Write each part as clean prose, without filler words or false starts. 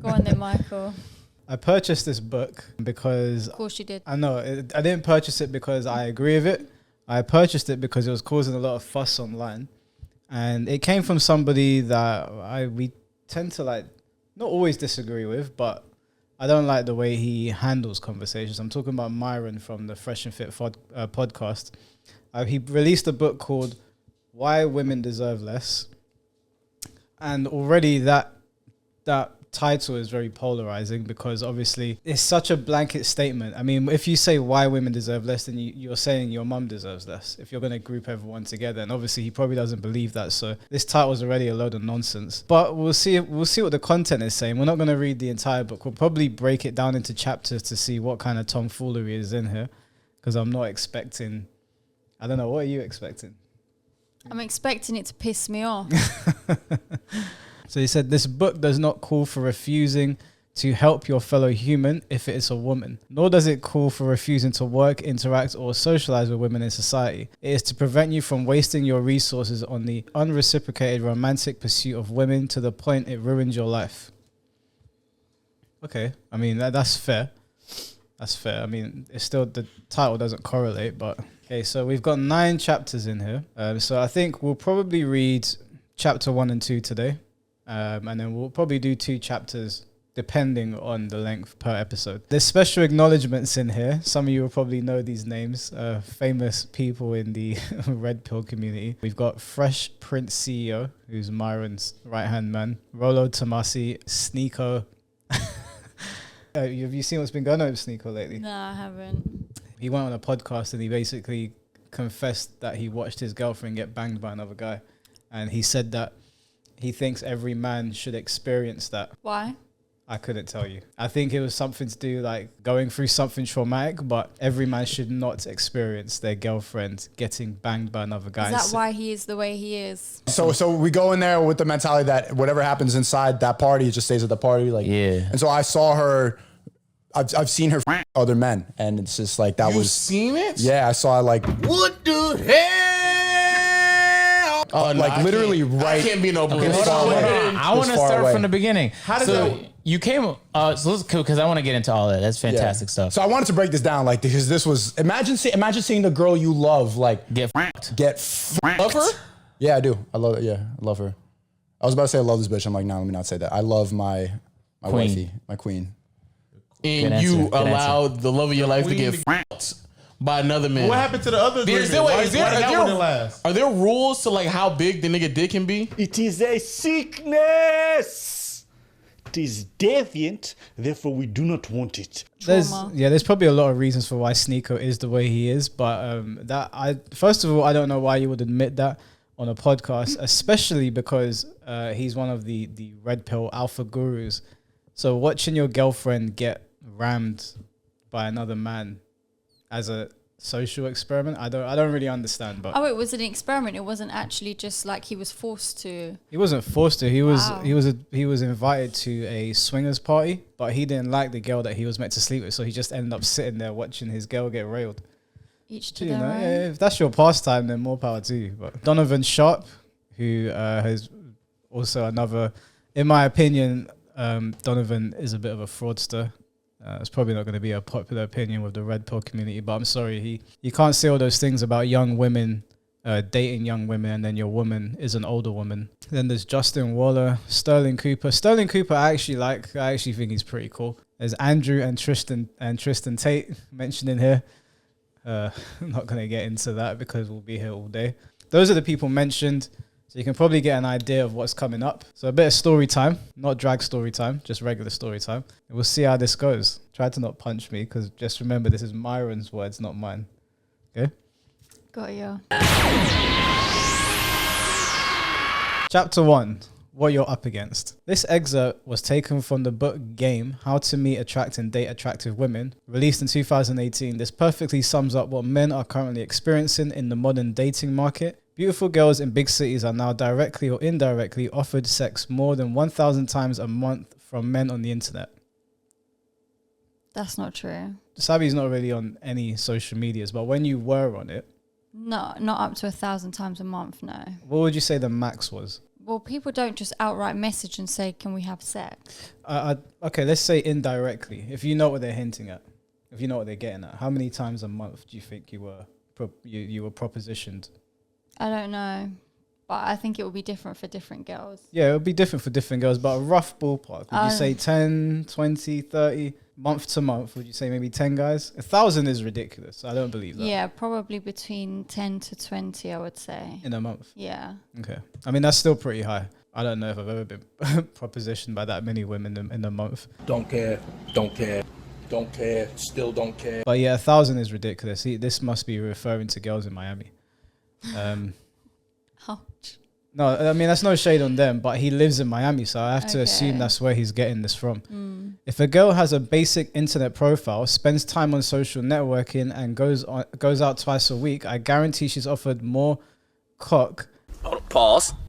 Go on then, Michael. I purchased this book because... Of course you did. I know. I didn't purchase it because I agree with it. I purchased it because it was causing a lot of fuss online. And it came from somebody that we tend to like, not always disagree with, but I don't like the way he handles conversations. I'm talking about Myron from the FreshandFit podcast. He released a book called Why Women Deserve Less. And already that title is very polarizing because obviously it's such a blanket statement. I mean, if you say why women deserve less, then you're saying your mum deserves less if you're going to group everyone together. And obviously he probably doesn't believe that. So this title is already a load of nonsense. But we'll see what the content is saying. We're not going to read the entire book. We'll probably break it down into chapters to see what kind of tomfoolery is in here, because I'm not expecting... I don't know. What are you expecting? I'm expecting it to piss me off. So he said, this book does not call for refusing to help your fellow human if it is a woman, nor does it call for refusing to work, interact, or socialize with women in society. It is to prevent you from wasting your resources on the unreciprocated romantic pursuit of women to the point it ruins your life. Okay, I mean, that's fair. That's fair. I mean, it's still, the title doesn't correlate, but... Okay, so we've got 9 chapters in here. So I think we'll probably read chapter 1 and 2 today. And then we'll probably do 2 chapters depending on the length per episode. There's special acknowledgements in here. Some of you will probably know these names, famous people in the Red Pill community. We've got Fresh Prince CEO, who's Myron's right-hand man. Rolo Tomasi, Sneeko. Have you seen what's been going on with Sneeko lately? No, I haven't. He went on a podcast and he basically confessed that he watched his girlfriend get banged by another guy. And he said that he thinks every man should experience that. Why? I couldn't tell you. I think it was something to do like going through something traumatic, but every man should not experience their girlfriend getting banged by another guy. Is that why he is the way he is? So we go in there with the mentality that whatever happens inside that party, it just stays at the party. Like, yeah. And so I saw her. I've seen her other men, and it's just like that. You've seen it? Yeah, I saw like what the hell? Oh, like no, literally right. I can't be no blue. Okay, hold on. I want to start from the beginning. How did that? You came. So let's because I want to get into all that. That's fantastic stuff. So I wanted to break this down, like because this was imagine seeing the girl you love like get fucked. Love her? Yeah, I do. I love it. Yeah, I love her. I was about to say I love this bitch. I'm like, no, let me not say that. I love my wifey, my queen. And you allowed the love of your life to get fucked by another man. What happened to the other? Are there rules to like how big the nigga dick can be? It is a sickness. It is deviant. Therefore, we do not want it. There's probably a lot of reasons for why Sneeko is the way he is, but first of all, I don't know why you would admit that on a podcast, especially because he's one of the red pill alpha gurus. So watching your girlfriend get rammed by another man as a social experiment, I don't really understand. But it was an experiment. It wasn't actually just like he was forced to. He wasn't forced to. He was invited to a swingers party, but he didn't like the girl that he was meant to sleep with, so he just ended up sitting there watching his girl get railed. Each to their own. If that's your pastime, then more power to you. But Donovan Sharp, who has also another, in my opinion, Donovan is a bit of a fraudster. It's probably not going to be a popular opinion with the red pill community, but I'm sorry, you can't say all those things about young women, dating young women, and then your woman is an older woman. Then there's Justin Waller, Sterling Cooper. Sterling Cooper, I actually think he's pretty cool. There's Andrew and Tristan Tate mentioned in here. I'm not going to get into that because we'll be here all day. Those are the people mentioned. So you can probably get an idea of what's coming up. So a bit of story time, not drag story time, just regular story time. And we'll see how this goes. Try to not punch me because just remember this is Myron's words, not mine. Okay? Got you. Chapter 1. What you're up against. This excerpt was taken from the book Game, How to Meet, Attract and Date Attractive Women, released in 2018. This perfectly sums up what men are currently experiencing in the modern dating market. Beautiful girls in big cities are now directly or indirectly offered sex more than 1,000 times a month from men on the internet. That's not true. Sabi's not really on any social medias, but when you were on it... No, not up to 1,000 times a month, no. What would you say the max was? Well, people don't just outright message and say, "Can we have sex?" Okay, let's say indirectly. If you know what they're hinting at, if you know what they're getting at, how many times a month do you think you were you were propositioned? I don't know, but I think it will be different for different girls. Yeah, it would be different for different girls, but a rough ballpark. Would you say 10, 20, 30, month to month? Would you say maybe 10 guys? 1,000 is ridiculous. I don't believe that. Yeah, probably between 10 to 20, I would say. In a month? Yeah. Okay. I mean, that's still pretty high. I don't know if I've ever been propositioned by that many women in a month. Don't care, still don't care. But yeah, 1,000 is ridiculous. This must be referring to girls in Miami. Ouch. No, I mean, that's no shade on them, but he lives in Miami, so I have to assume that's where he's getting this from. If a girl has a basic internet profile, spends time on social networking, and goes out twice a week, I guarantee she's offered more cock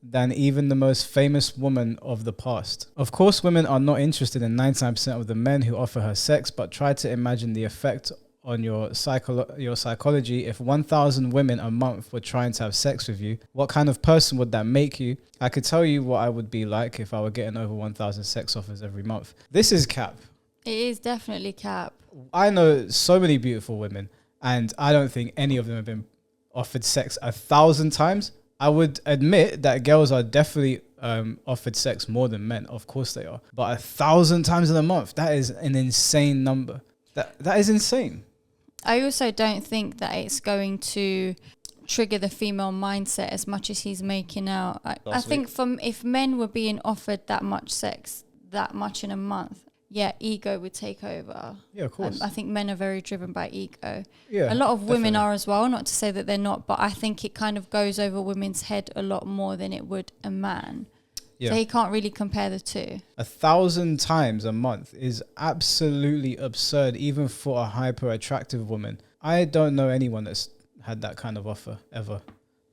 than even the most famous woman of the past. Of course, women are not interested in 99% of the men who offer her sex, but try to imagine the effect on your psychology if 1,000 women a month were trying to have sex with you. What kind of person would that make you? I could tell you what I would be like if I were getting over 1,000 sex offers every month. This is cap. It is definitely cap. I know so many beautiful women, and I don't think any of them have been offered sex 1,000 times. I would admit that girls are definitely offered sex more than men. Of course they are. But 1,000 times in a month, that is an insane number. That is insane. I also don't think that it's going to trigger the female mindset as much as he's making out. I think if men were being offered that much sex, that much in a month, yeah, ego would take over. Yeah, of course. I think men are very driven by ego. Yeah, a lot of women definitely are as well, not to say that they're not, but I think it kind of goes over women's head a lot more than it would a man. Yeah. So he can't really compare the two. 1,000 times a month is absolutely absurd, even for a hyper attractive woman. I don't know anyone that's had that kind of offer ever.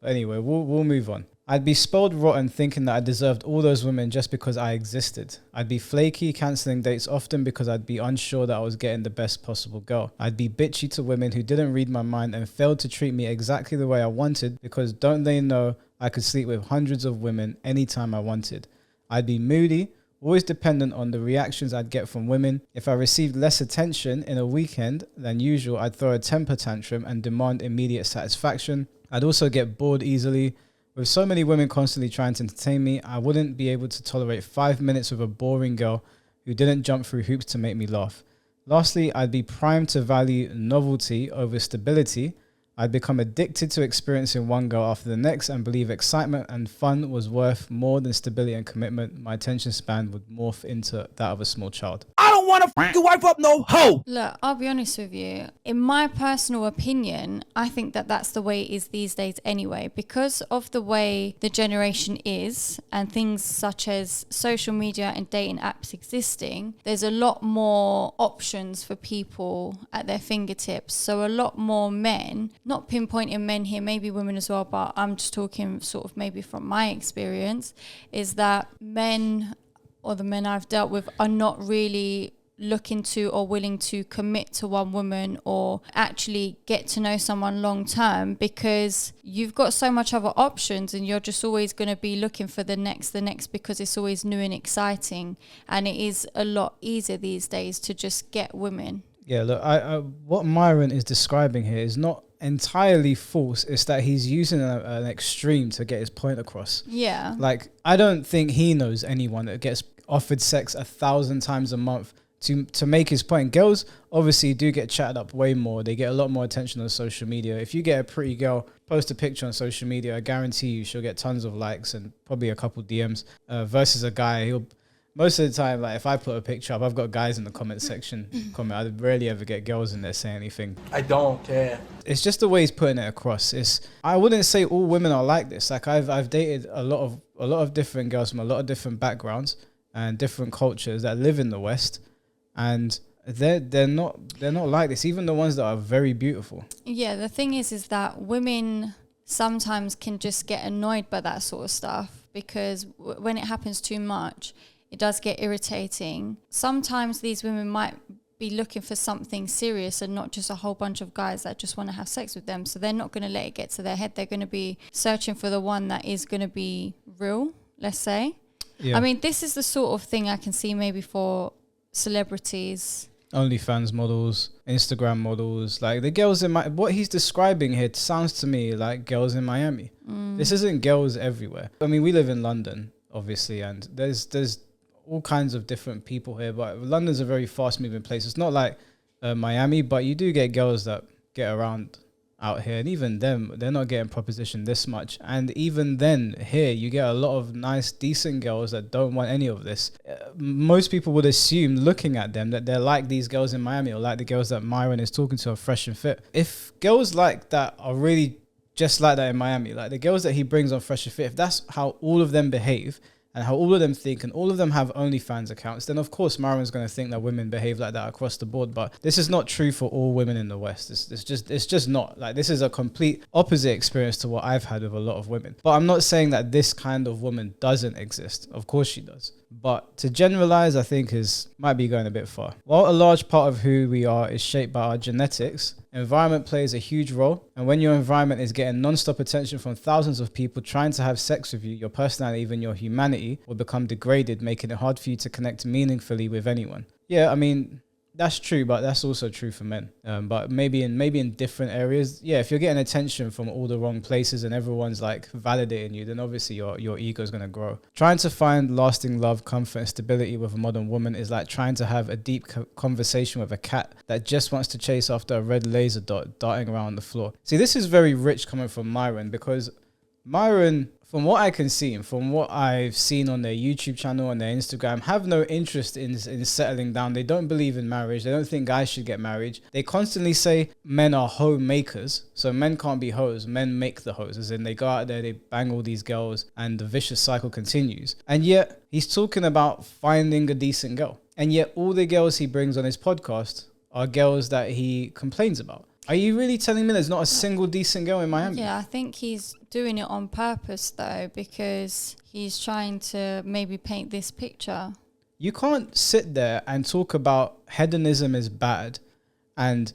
But anyway, we'll move on. I'd be spoiled rotten thinking that I deserved all those women just because I existed. I'd be flaky, cancelling dates often because I'd be unsure that I was getting the best possible girl. I'd be bitchy to women who didn't read my mind and failed to treat me exactly the way I wanted because don't they know I could sleep with hundreds of women anytime I wanted. I'd be moody, always dependent on the reactions I'd get from women. If I received less attention in a weekend than usual, I'd throw a temper tantrum and demand immediate satisfaction. I'd also get bored easily. With so many women constantly trying to entertain me, I wouldn't be able to tolerate 5 minutes with a boring girl who didn't jump through hoops to make me laugh. Lastly, I'd be primed to value novelty over stability. I'd become addicted to experiencing one girl after the next and believe excitement and fun was worth more than stability and commitment. My attention span would morph into that of a small child. I don't want to f your wife up no hoe. Look, I'll be honest with you. In my personal opinion, I think that that's the way it is these days anyway. Because of the way the generation is and things such as social media and dating apps existing, there's a lot more options for people at their fingertips. So a lot more men, not pinpointing men here, maybe women as well, but I'm just talking sort of maybe from my experience, is that men or the men I've dealt with are not really looking to or willing to commit to one woman or actually get to know someone long term because you've got so much other options and you're just always going to be looking for the next because it's always new and exciting, and it is a lot easier these days to just get women. Yeah, look, what Myron is describing here is not entirely false. It's that he's using an extreme to get his point across. Yeah. Like, I don't think he knows anyone that gets offered sex 1,000 times a month to make his point. Girls obviously do get chatted up way more. They get a lot more attention on social media. If you get a pretty girl, post a picture on social media, I guarantee you she'll get tons of likes and probably a couple DMs versus a guy. Most of the time, like if I put a picture up, I've got guys in the comment section comment. I rarely ever get girls in there saying anything. I don't care. It's just the way he's putting it across. I wouldn't say all women are like this. Like I've dated a lot of different girls from a lot of different backgrounds and different cultures that live in the West, and they're not like this. Even the ones that are very beautiful. Yeah, the thing is that women sometimes can just get annoyed by that sort of stuff because when it happens too much, it does get irritating. Sometimes these women might be looking for something serious and not just a whole bunch of guys that just want to have sex with them. So they're not going to let it get to their head. They're going to be searching for the one that is going to be real let's say. Yeah. I mean, this is the sort of thing I can see maybe for celebrities. OnlyFans models, Instagram models, like the girls in what he's describing here sounds to me like girls in Miami. This isn't girls everywhere. I mean, we live in London, obviously, and there's all kinds of different people here, but London's a very fast moving place. It's not like Miami, but you do get girls that get around out here, and even them, they're not getting propositioned this much. And even then, here you get a lot of nice, decent girls that don't want any of this. Most people would assume, looking at them, that they're like these girls in Miami, or like the girls that Myron is talking to on Fresh and Fit. If girls like that are really just like that in Miami, like the girls that he brings on Fresh and Fit, if that's how all of them behave, and how all of them think, and all of them have OnlyFans accounts, then of course Myron's going to think that women behave like that across the board. But this is not true for all women in the West. It's just not. Like, this is a complete opposite experience to what I've had with a lot of women. But I'm not saying that this kind of woman doesn't exist. Of course she does. But to generalize, I think might be going a bit far. While a large part of who we are is shaped by our genetics, environment plays a huge role. And when your environment is getting non-stop attention from thousands of people trying to have sex with you, your personality, even your humanity, will become degraded, making it hard for you to connect meaningfully with anyone. Yeah, I mean, that's true, but that's also true for men. But maybe in different areas. Yeah, if you're getting attention from all the wrong places and everyone's like validating you, then obviously your ego is going to grow. Trying to find lasting love, comfort, and stability with a modern woman is like trying to have a deep conversation with a cat that just wants to chase after a red laser dot darting around the floor. See, this is very rich coming from Myron, because Myron, from what I can see and from what I've seen on their YouTube channel and their Instagram, have no interest in settling down. They don't believe in marriage. They don't think guys should get married. They constantly say men are homemakers. So men can't be hoes. Men make the hoes. As in, they go out there, they bang all these girls, and the vicious cycle continues. And yet he's talking about finding a decent girl. And yet all the girls he brings on his podcast are girls that he complains about. Are you really telling me there's not a single decent girl in Miami? Yeah, I think he's doing it on purpose, though, because he's trying to maybe paint this picture. You can't sit there and talk about hedonism is bad and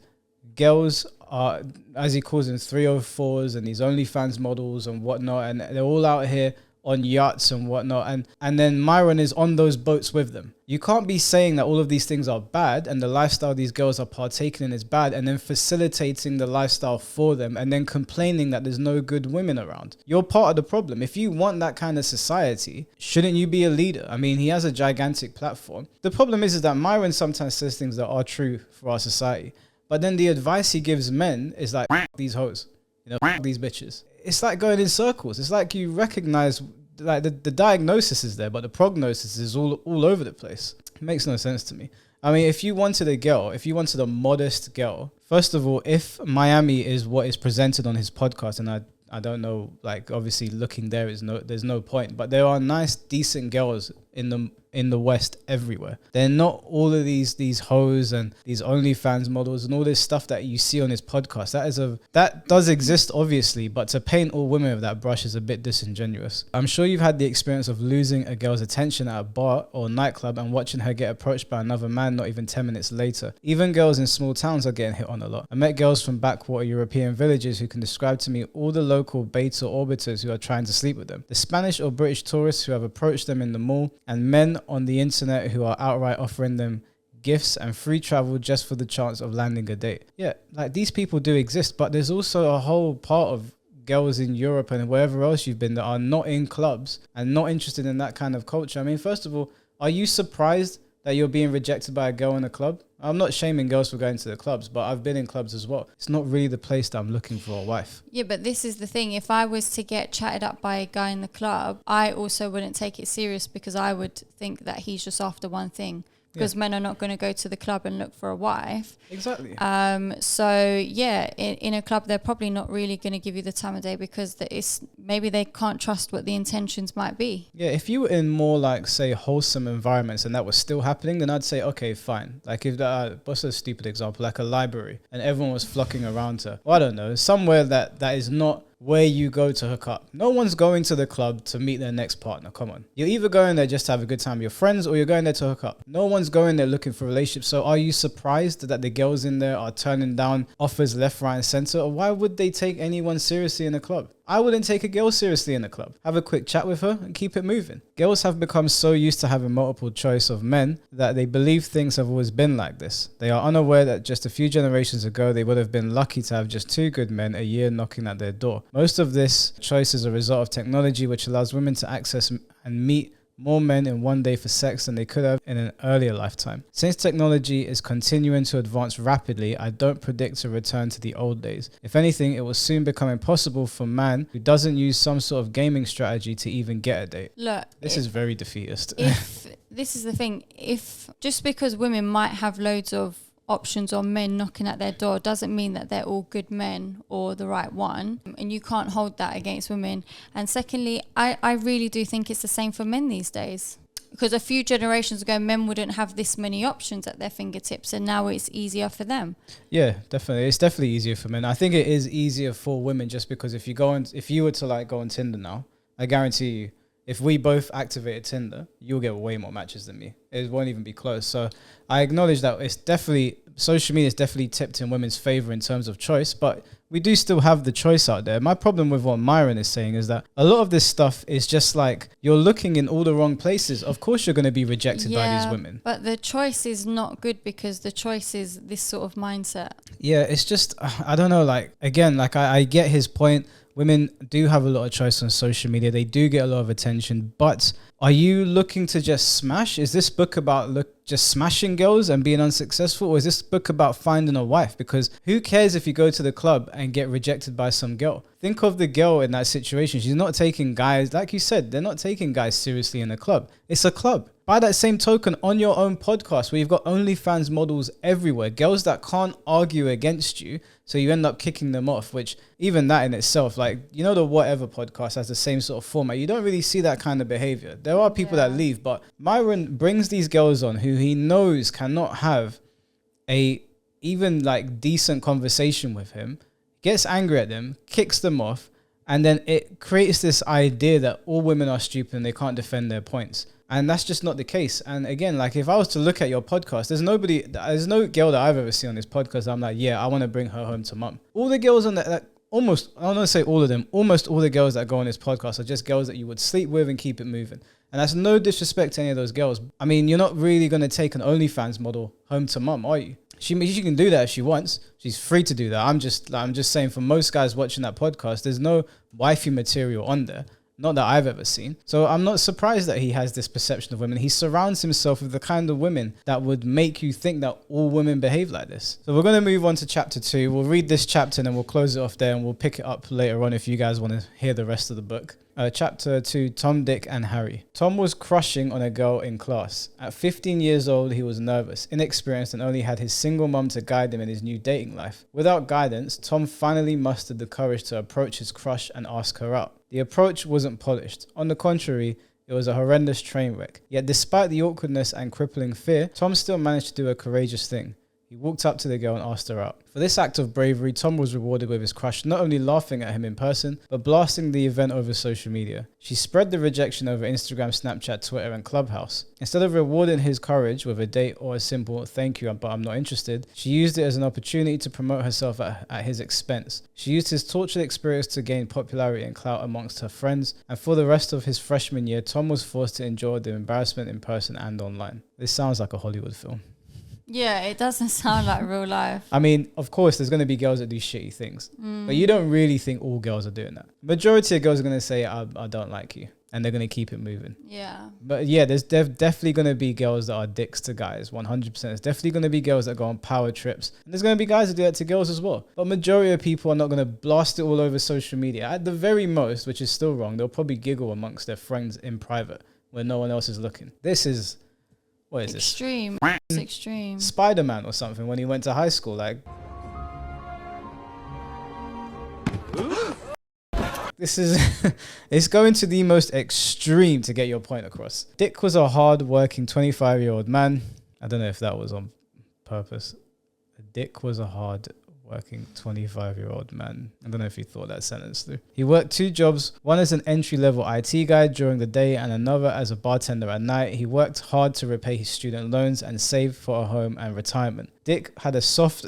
girls are, as he calls them, 304s and these OnlyFans models and whatnot, and they're all out here on yachts and whatnot, and then Myron is on those boats with them. You can't be saying that all of these things are bad and the lifestyle these girls are partaking in is bad, and then facilitating the lifestyle for them, and then complaining that there's no good women around. You're part of the problem. If you want that kind of society, shouldn't you be a leader? I mean, he has a gigantic platform. The problem is that Myron sometimes says things that are true for our society, but then the advice he gives men is like, these hoes, these bitches. It's like going in circles. It's like you recognize, like, the diagnosis is there, but the prognosis is all over the place. It makes no sense to me. I mean, if you wanted a modest girl, first of all, if Miami is what is presented on his podcast, and I don't know, like, obviously looking there's no point, but there are nice, decent girls in the West everywhere. They're not all of these hoes and these OnlyFans models and all this stuff that you see on his podcast. That does exist, obviously, but to paint all women with that brush is a bit disingenuous. I'm sure you've had the experience of losing a girl's attention at a bar or nightclub and watching her get approached by another man not even 10 minutes later. Even girls in small towns are getting hit on a lot. I met girls from backwater European villages who can describe to me all the local beta orbiters who are trying to sleep with them, the Spanish or British tourists who have approached them in the mall, and men on the internet who are outright offering them gifts and free travel just for the chance of landing a date. Yeah, like, these people do exist, but there's also a whole part of girls in Europe and wherever else you've been that are not in clubs and not interested in that kind of culture. I mean, first of all, are you surprised that you're being rejected by a girl in a club? I'm not shaming girls for going to the clubs, but I've been in clubs as well. It's not really the place that I'm looking for a wife. Yeah, but this is the thing. If I was to get chatted up by a guy in the club, I also wouldn't take it serious, because I would think that he's just after one thing. Because men are not going to go to the club and look for a wife. Exactly. So yeah, in a club, they're probably not really going to give you the time of day, because maybe they can't trust what the intentions might be. Yeah, if you were in more, like, say, wholesome environments and that was still happening, then I'd say, okay, fine. Like, if what's a stupid example? Like a library and everyone was flocking around her. Well, I don't know, somewhere that is not where you go to hook up. No one's going to the club to meet their next partner. Come on. You're either going there just to have a good time with your friends or you're going there to hook up. No one's going there looking for relationships. So are you surprised that the girls in there are turning down offers left, right, and center? Or why would they take anyone seriously in a club? I wouldn't take a girl seriously in a club. Have a quick chat with her and keep it moving. Girls have become so used to having multiple choice of men that they believe things have always been like this. They are unaware that just a few generations ago, they would have been lucky to have just 2 good men a year knocking at their door. Most of this choice is a result of technology, which allows women to access and meet more men in one day for sex than they could have in an earlier lifetime. Since technology is continuing to advance rapidly, I don't predict a return to the old days. If anything, it will soon become impossible for a man who doesn't use some sort of gaming strategy to even get a date. Look, this is very defeatist. If this is the thing, if just because women might have loads of options on men knocking at their door doesn't mean that they're all good men or the right one, and you can't hold that against women. And secondly, I really do think it's the same for men these days, because a few generations ago men wouldn't have this many options at their fingertips, and now it's easier for them. Yeah, definitely. It's definitely easier for men. I think it is easier for women just because if you were to like go on Tinder now, I guarantee you, if we both activated Tinder, you'll get way more matches than me. It won't even be close. So I acknowledge that social media is definitely tipped in women's favor in terms of choice, but we do still have the choice out there. My problem with what Myron is saying is that a lot of this stuff is just like, you're looking in all the wrong places. Of course you're going to be rejected by these women. But the choice is not good, because the choice is this sort of mindset. Yeah, it's just, I don't know, like, again, like I get his point. Women do have a lot of choice on social media. They do get a lot of attention. But are you looking to just smash? Is this book about just smashing girls and being unsuccessful? Or is this book about finding a wife? Because who cares if you go to the club and get rejected by some girl? Think of the girl in that situation. She's not taking guys, like you said, they're not taking guys seriously in a club. It's a club. By that same token, on your own podcast where you've got OnlyFans models everywhere, girls that can't argue against you, so you end up kicking them off, which even that in itself, like, you know, the Whatever podcast has the same sort of format. You don't really see that kind of behavior. There are people that leave, but Myron brings these girls on who he knows cannot have a even like decent conversation with him, gets angry at them, kicks them off, and then it creates this idea that all women are stupid and they can't defend their points. And that's just not the case. And again, like, if I was to look at your podcast, there's no girl that I've ever seen on this podcast I'm like, yeah, I want to bring her home to mum. All the girls on that, I don't want to say all of them, almost all the girls that go on this podcast are just girls that you would sleep with and keep it moving. And that's no disrespect to any of those girls. I mean, you're not really going to take an OnlyFans model home to mum, are you? She can do that if she wants. She's free to do that. I'm just saying, for most guys watching that podcast, there's no wifey material on there. Not that I've ever seen. So I'm not surprised that he has this perception of women. He surrounds himself with the kind of women that would make you think that all women behave like this. So we're going to move on to chapter 2. We'll read this chapter and then we'll close it off there, and we'll pick it up later on if you guys want to hear the rest of the book. Chapter 2, Tom, Dick and Harry. Tom was crushing on a girl in class. At 15 years old, he was nervous, inexperienced, and only had his single mum to guide him in his new dating life. Without guidance, Tom finally mustered the courage to approach his crush and ask her out. The approach wasn't polished. On the contrary, it was a horrendous train wreck. Yet despite the awkwardness and crippling fear, Tom still managed to do a courageous thing. He walked up to the girl and asked her out. For this act of bravery, Tom was rewarded with his crush not only laughing at him in person, but blasting the event over social media. She spread the rejection over Instagram, Snapchat, Twitter, and Clubhouse. Instead of rewarding his courage with a date or a simple "thank you, but I'm not interested," she used it as an opportunity to promote herself at his expense. She used his tortured experience to gain popularity and clout amongst her friends, and for the rest of his freshman year, Tom was forced to endure the embarrassment in person and online. This sounds like a Hollywood film. Yeah, it doesn't sound like real life. I mean, of course, there's going to be girls that do shitty things, but you don't really think all girls are doing that. Majority of girls are going to say, I don't like you, and they're going to keep it moving. Yeah. But yeah, there's definitely going to be girls that are dicks to guys, 100%. There's definitely going to be girls that go on power trips, and there's going to be guys that do that to girls as well. But majority of people are not going to blast it all over social media. At the very most, which is still wrong, they'll probably giggle amongst their friends in private where no one else is looking. This is... What is extreme. this? It's extreme. Spider-Man or something when he went to high school. Like, this is, it's going to the most extreme to get your point across. Dick was a hard-working 25-year-old man. I don't know if that was on purpose. Dick was a hard working 25-year-old man. I don't know if he thought that sentence through. He worked 2 jobs, one as an entry-level IT guy during the day and another as a bartender at night. He worked hard to repay his student loans and save for a home and retirement. Dick had a soft...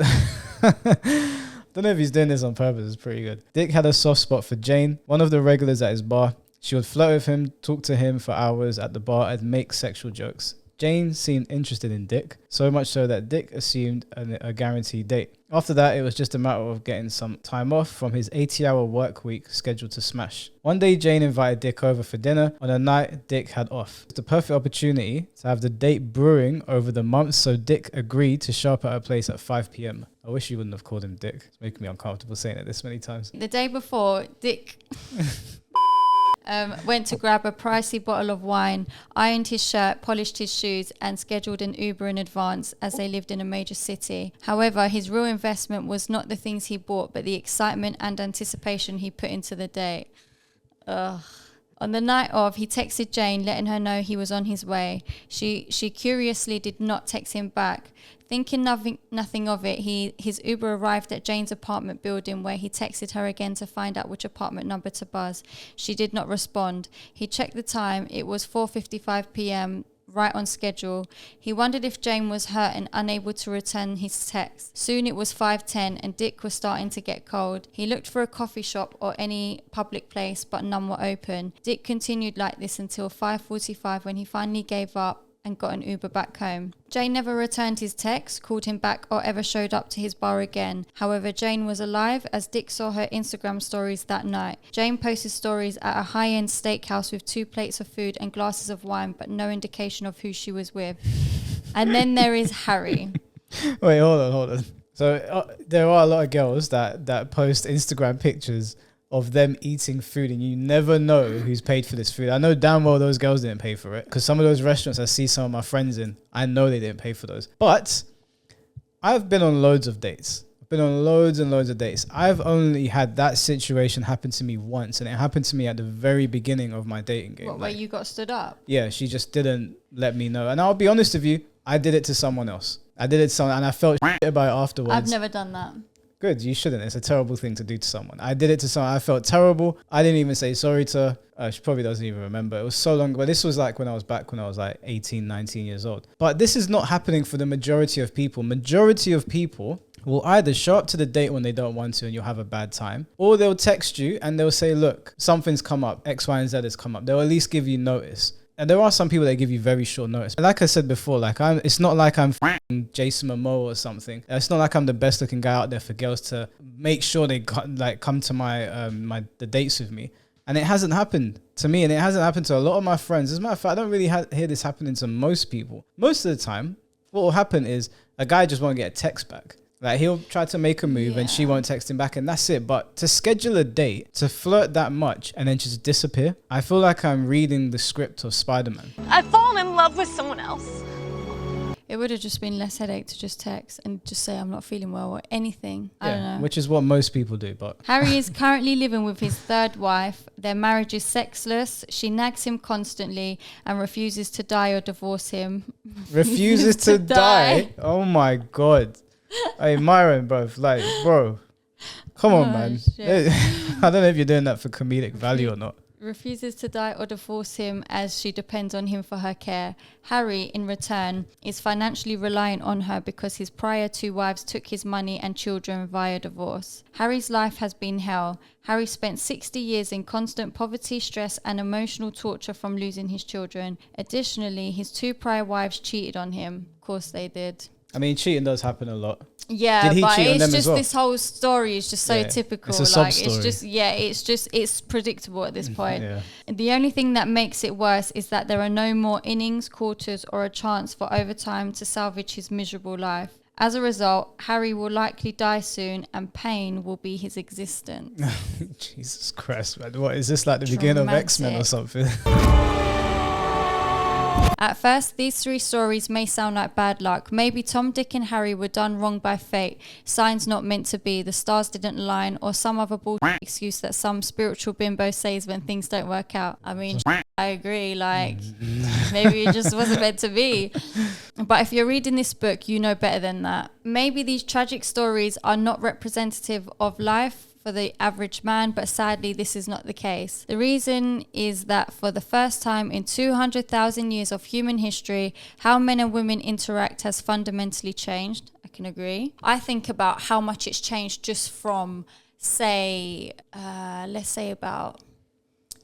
Don't know if he's doing this on purpose. It's pretty good. Dick had a soft spot for Jane, one of the regulars at his bar. She would flirt with him, talk to him for hours at the bar and make sexual jokes. Jane seemed interested in Dick, so much so that Dick assumed a guaranteed date. After that, it was just a matter of getting some time off from his 80-hour work week scheduled to smash. One day, Jane invited Dick over for dinner. On a night Dick had off. It's the perfect opportunity to have the date brewing over the months, so Dick agreed to show up at her place at 5 p.m. I wish you wouldn't have called him Dick. It's making me uncomfortable saying it this many times. The day before, Dick... went to grab a pricey bottle of wine, ironed his shirt, polished his shoes, and scheduled an Uber in advance as they lived in a major city. However, his real investment was not the things he bought, but the excitement and anticipation he put into the date. Ugh. On the night of, he texted Jane, letting her know he was on his way. She curiously did not text him back. Thinking nothing of it, his Uber arrived at Jane's apartment building, where he texted her again to find out which apartment number to buzz. She did not respond. He checked the time. It was 4:55 p.m., right on schedule. He wondered if Jane was hurt and unable to return his text. Soon it was 5:10 and Dick was starting to get cold. He looked for a coffee shop or any public place, but none were open. Dick continued like this until 5:45, when he finally gave up and got an Uber back home. Jane never returned his text, called him back, or ever showed up to his bar again. However, Jane was alive, as Dick saw her Instagram stories that night. Jane posted stories at a high-end steakhouse with 2 plates of food and glasses of wine, but no indication of who she was with. And then there is Harry. Wait, hold on. So there are a lot of girls that post Instagram pictures of them eating food, and you never know who's paid for this food. I know damn well those girls didn't pay for it, because some of those restaurants I see some of my friends in, I know they didn't pay for those. But I've been on loads of dates. I've been on loads and loads of dates. I've only had that situation happen to me once, and it happened to me at the very beginning of my dating game. What, where you got stood up? Yeah, she just didn't let me know. And I'll be honest with you, I did it to someone else. And I felt shit about it afterwards. I've never done that. Good, you shouldn't. It's a terrible thing to do to someone. I did it to someone. I felt terrible. I didn't even say sorry to her. She probably doesn't even remember. It was so long. But this was like when I was like 18, 19 years old. But this is not happening for the majority of people. Majority of people will either show up to the date when they don't want to and you'll have a bad time, or they'll text you and they'll say, look, something's come up. X, Y, and Z has come up. They'll at least give you notice. And there are some people that give you very short notice. Like I said before, it's not like I'm Jason Momoa or something. It's not like I'm the best looking guy out there for girls to make sure they come to the dates with me. And it hasn't happened to me, and it hasn't happened to a lot of my friends. As a matter of fact, I don't really hear this happening to most people. Most of the time, what will happen is a guy just won't get a text back. Like, he'll try to make a move and she won't text him back, and that's it. But to schedule a date, to flirt that much and then just disappear, I feel like I'm reading the script of Spider-Man. I've fallen in love with someone else. It would have just been less headache to just text and just say I'm not feeling well or anything. I don't know. Which is what most people do. But Harry is currently living with his 3rd wife. Their marriage is sexless. She nags him constantly and refuses to die or divorce him. Refuses to die? Oh my God. Hey, Myron, bro. Come on, man. Shit. I don't know if you're doing that for comedic value or not. Refuses to die or divorce him, as she depends on him for her care. Harry, in return, is financially reliant on her because his prior 2 wives took his money and children via divorce. Harry's life has been hell. Harry spent 60 years in constant poverty, stress, and emotional torture from losing his children. Additionally, his 2 prior wives cheated on him. Of course they did. I mean, cheating does happen a lot. Yeah, Did he but cheat on them it's as just well? this whole story is just so typical. It's a sub-story. It's predictable at this point. Yeah. The only thing that makes it worse is that there are no more innings, quarters, or a chance for overtime to salvage his miserable life. As a result, Harry will likely die soon, and pain will be his existence. Jesus Christ, man. What is this, like the beginning of X-Men or something? At first, these 3 stories may sound like bad luck. Maybe Tom, Dick and Harry were done wrong by fate, signs not meant to be, the stars didn't align, or some other bullshit excuse that some spiritual bimbo says when things don't work out. I mean, I agree, maybe it just wasn't meant to be. But if you're reading this book, you know better than that. Maybe these tragic stories are not representative of life for the average man, but sadly this is not the case. The reason is that for the first time in 200,000 years of human history, how men and women interact has fundamentally changed. I can agree. I think about how much it's changed just from, say, let's say about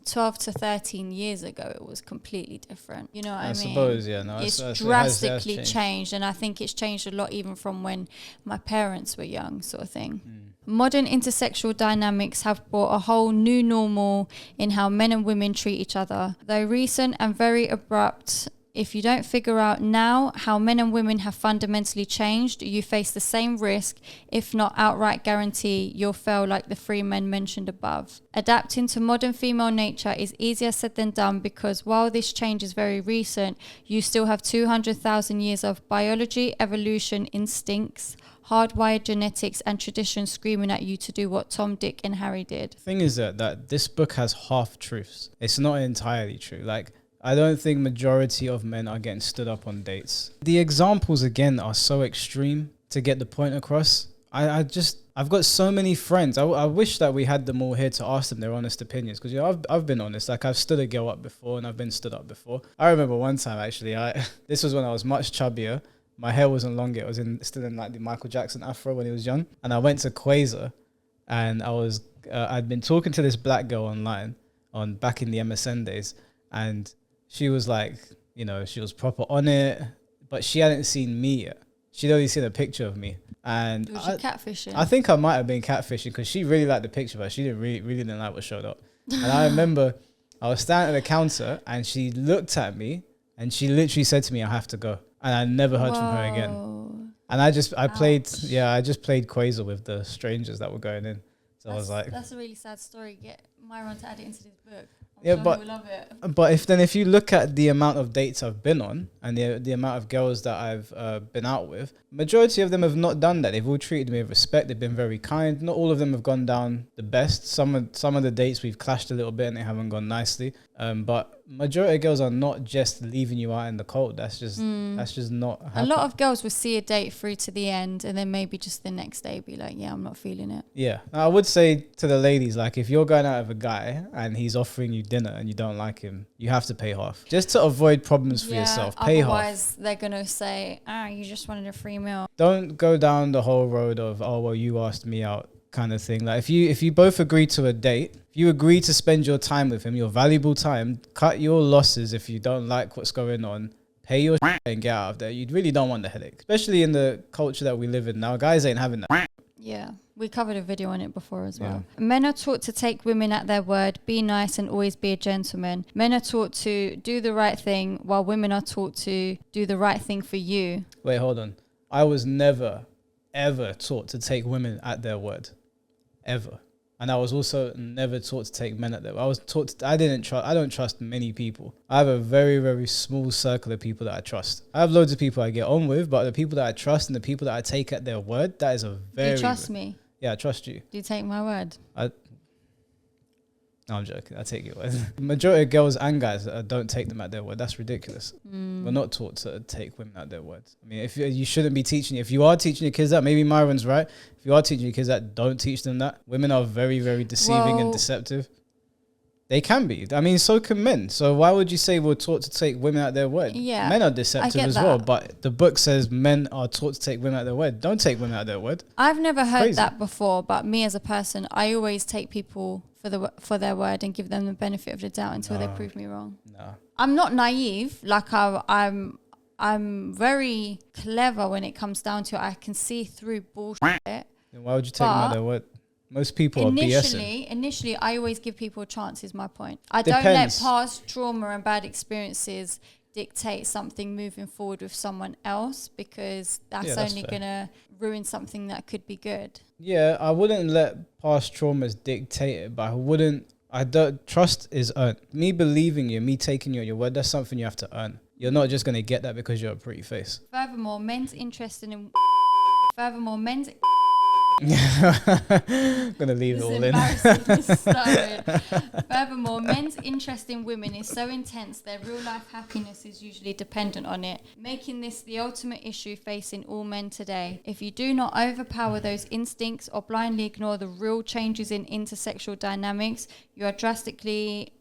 12 to 13 years ago. It was completely different. You know what I mean? Suppose, yeah. No, it's it drastically has changed, and I think it's changed a lot even from when my parents were young, sort of thing. Modern intersexual dynamics have brought a whole new normal in how men and women treat each other. Though recent and very abrupt, if you don't figure out now how men and women have fundamentally changed, you face the same risk, if not outright guarantee, you'll fail like the 3 men mentioned above. Adapting to modern female nature is easier said than done because while this change is very recent, you still have 200,000 years of biology, evolution, instincts, hardwired genetics and tradition screaming at you to do what Tom, Dick and Harry did. The thing is that this book has half truths. It's not entirely true. Like, I don't think majority of men are getting stood up on dates. The examples again are so extreme to get the point across. I've got so many friends. I wish that we had them all here to ask them their honest opinions, because I've been honest. Like, I've stood a girl up before and I've been stood up before. I remember one time actually, this was when I was much chubbier. My hair wasn't long yet. It was still in like the Michael Jackson afro when he was young. And I went to Quasar, and I'd been talking to this black girl online back in the MSN days, and she was like, you know, she was proper on it, but she hadn't seen me yet. She'd only seen a picture of me. And was she catfishing? I think I might have been catfishing because she really liked the picture, but she really didn't like what showed up. And I remember I was standing at the counter and she looked at me and she literally said to me, "I have to go." And I never heard from her again. And I just played Quasar with the strangers that were going in. So I was like, that's a really sad story. Get Myron to add it into this book. Yeah, sure but he'll love it. But if you look at the amount of dates I've been on and the amount of girls that I've been out with, majority of them have not done that. They've all treated me with respect. They've been very kind. Not all of them have gone down the best. Some of the dates we've clashed a little bit and they haven't gone nicely. But majority of girls are not just leaving you out in the cold. That's just not happening. A lot of girls will see a date through to the end and then maybe just the next day be like, yeah, I'm not feeling it. Yeah. Now, I would say to the ladies, like, if you're going out with a guy and he's offering you dinner and you don't like him, you have to pay half. Just to avoid problems for yourself. Pay half. Otherwise, they're going to say, you just wanted a free meal. Don't go down the whole road of, oh, well, you asked me out kind of thing. Like, if you both agree to a date, if you agree to spend your time with him, your valuable time, cut your losses if you don't like what's going on, pay your shit and get out of there. You really don't want the headache, especially in the culture that we live in now. Guys ain't having that. Yeah, we covered a video on it before as well. Men are taught to take women at their word, be nice and always be a gentleman. Men are taught to do the right thing while women are taught to do the right thing for you. Wait, hold on. I was never, ever taught to take women at their word. Ever. And I was also never taught to take men at their word. I was taught I don't trust many people. I have a very, very small circle of people that I trust. I have loads of people I get on with, but the people that I trust and the people that I take at their word, that is a very... Do you trust me? Yeah, I trust you. Do you take my word? No, I'm joking. I take your word. The majority of girls and guys don't take them at their word. That's ridiculous. We're not taught to take women at their words. I mean, if you shouldn't be teaching. If you are teaching your kids that, maybe Myron's right. If you are teaching your kids that, don't teach them that. Women are very, very deceiving and deceptive. They can be. I mean, so can men. So why would you say we're taught to take women at their word? Yeah, men are deceptive as well. But the book says men are taught to take women at their word. Don't take women at their word. I've never heard that before. But me as a person, I always take people for their word and give them the benefit of the doubt until they prove me wrong. No, I'm not naive. Like I'm very clever when it comes down to it. I can see through bullshit. Then why would you take them at their word? Most people are BSing. Initially, I always give people a chance, is my point. I don't let past trauma and bad experiences dictate something moving forward with someone else, because that's only going to ruin something that could be good. Yeah, I wouldn't let past traumas dictate it, but trust is earned. Me believing you, me taking you at your word, that's something you have to earn. You're not just going to get that because you're a pretty face. Furthermore, men's interest in I'm gonna leave it all in. Furthermore, men's interest in women is so intense their real life happiness is usually dependent on it, making this the ultimate issue facing all men today. If you do not overpower those instincts or blindly ignore the real changes in intersexual dynamics, you drastically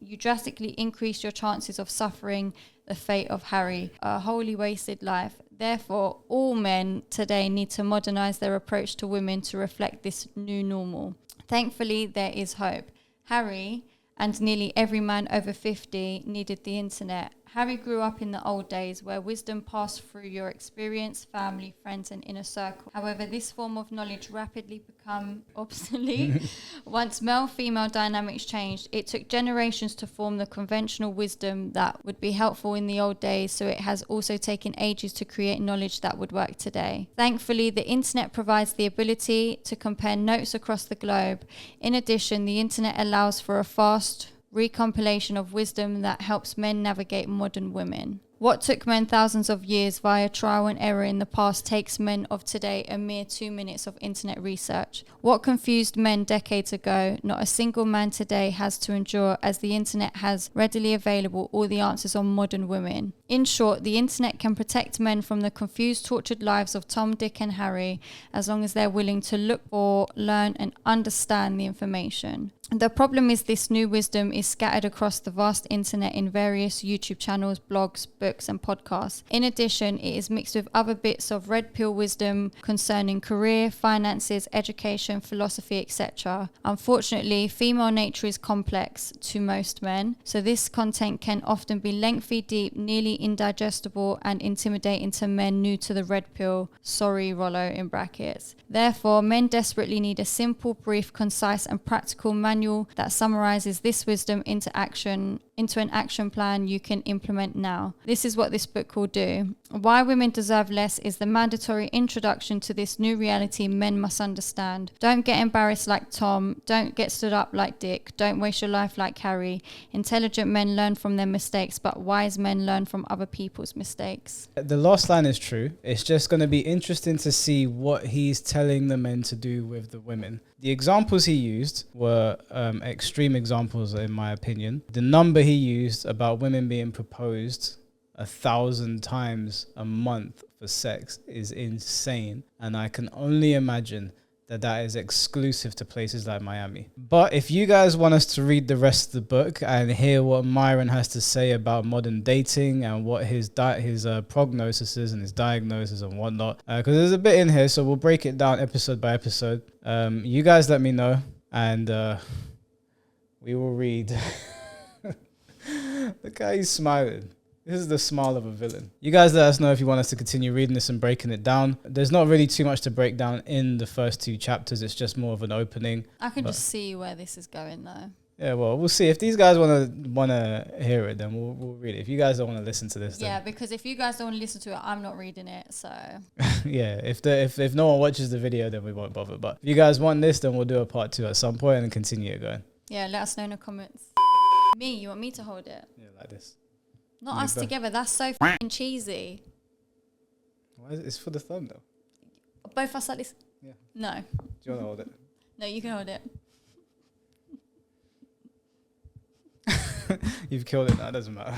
increase your chances of suffering the fate of Harry, a wholly wasted life. Therefore, all men today need to modernize their approach to women to reflect this new normal. Thankfully, there is hope. Harry and nearly every man over 50 needed the internet. Harry grew up in the old days where wisdom passed through your experience, family, friends, and inner circle. However, this form of knowledge rapidly became obsolete. Once male-female dynamics changed, it took generations to form the conventional wisdom that would be helpful in the old days, so it has also taken ages to create knowledge that would work today. Thankfully, the internet provides the ability to compare notes across the globe. In addition, the internet allows for a fast recompilation of wisdom that helps men navigate modern women. What took men thousands of years via trial and error in the past takes men of today a mere 2 minutes of internet research. What confused men decades ago, not a single man today has to endure, as the internet has readily available all the answers on modern women. In short, the internet can protect men from the confused, tortured lives of Tom, Dick and Harry, as long as they're willing to look for, learn and understand the information. The problem is this new wisdom is scattered across the vast internet in various YouTube channels, blogs, books and podcasts. In addition, it is mixed with other bits of red pill wisdom concerning career, finances, education, philosophy, etc. Unfortunately, female nature is complex to most men, so this content can often be lengthy, deep, nearly indigestible and intimidating to men new to the red pill. Sorry, Rollo in brackets. Therefore, men desperately need a simple, brief, concise and practical manual that summarizes this wisdom into an action plan you can implement now. This is what this book will do. Why Women Deserve Less is the mandatory introduction to this new reality men must understand. Don't get embarrassed like Tom. Don't get stood up like Dick. Don't waste your life like Harry. Intelligent men learn from their mistakes, but wise men learn from other people's mistakes. The last line is true. It's just going to be interesting to see what he's telling the men to do with the women. The examples he used were extreme examples, in my opinion. The number he used about women being proposed 1,000 times a month for sex is insane. And I can only imagine that is exclusive to places like Miami. But if you guys want us to read the rest of the book and hear what Myron has to say about modern dating and what his prognosis is and his diagnosis and whatnot, because there's a bit in here, so we'll break it down episode by episode. You guys let me know and we will read. Look how he's smiling. This is the smile of a villain. You guys let us know if you want us to continue reading this and breaking it down. There's not really too much to break down in the first 2 chapters. It's just more of an opening. I can just see where this is going though. Yeah, well, we'll see. If these guys wanna hear it, then we'll read it. If you guys don't want to listen to this, yeah, because if you guys don't want to listen to it, I'm not reading it. So yeah, if no one watches the video, then we won't bother. But if you guys want this, then we'll do a part 2 at some point and continue it going. Yeah, let us know in the comments. Me, you want me to hold it? Yeah, like this. Not us together. That's so f***ing cheesy. Why is it? It's for the thumbnail. Both us like this? Yeah. No. Do you want to hold it? No, you can hold it. You've killed it now. It doesn't matter.